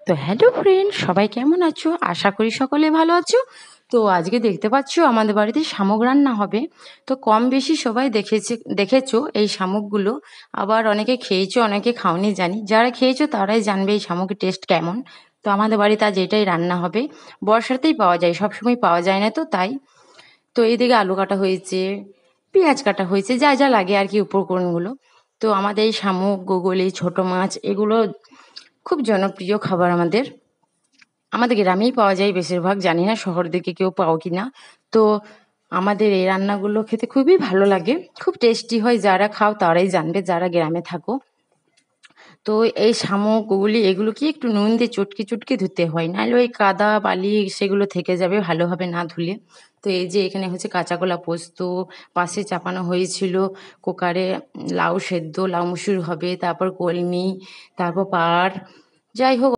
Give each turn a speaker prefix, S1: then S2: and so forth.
S1: তো hello friend, সবাই কেমন আছো? আশা করি সকলে ভালো আছো। তো আজকে দেখতে পাচ্ছ আমাদের বাড়িতে শামুক রান্না হবে। তো কম বেশি সবাই দেখেছো এই শামুকগুলো। আবার অনেকে খেয়েছো, অনেকে খাওনি জানি। যারা খেয়েছো তারাই জানবে এই শামুকের টেস্ট কেমন। তো আমাদের বাড়িতে আজ এটাই রান্না হবে। বর্ষাতেই পাওয়া যায়, সবসময় পাওয়া যায় না, তো তাই। তো এইদিকে আলু কাটা হয়েছে, পেঁয়াজ কাটা হয়েছে, যা যা লাগে আর কি উপকরণগুলো। তো আমাদের এই শামুক, গোগলি, ছোট মাছ এগুলো খুব জনপ্রিয় খাবার আমাদের। আমাদের গ্রামেই পাওয়া যায় বেশিরভাগ, জানি না শহর দিকে কেউ পাও কিনা। তো আমাদের এই রান্নাগুলো খেতে খুবই ভালো লাগে, খুব টেস্টি হয়। যারা খাও তারাই জানবে, যারা গ্রামে থাকো। তো এই শামুক ওগুলি এগুলো কি একটু নুন দিয়ে চটকে চটকে ধুতে হয়, নাহলে ওই কাদা বালি সেগুলো থেকে যাবে ভালোভাবে না ধুলে। তো এই যে এখানে হচ্ছে কাঁচা কলা পোস্ত, পাশে চাপানো হয়েছিল কুকারে লাউ সেদ্ধ, লাউ মুসুর হবে, তারপর কলমি, তারপর পাড়, যাই হোক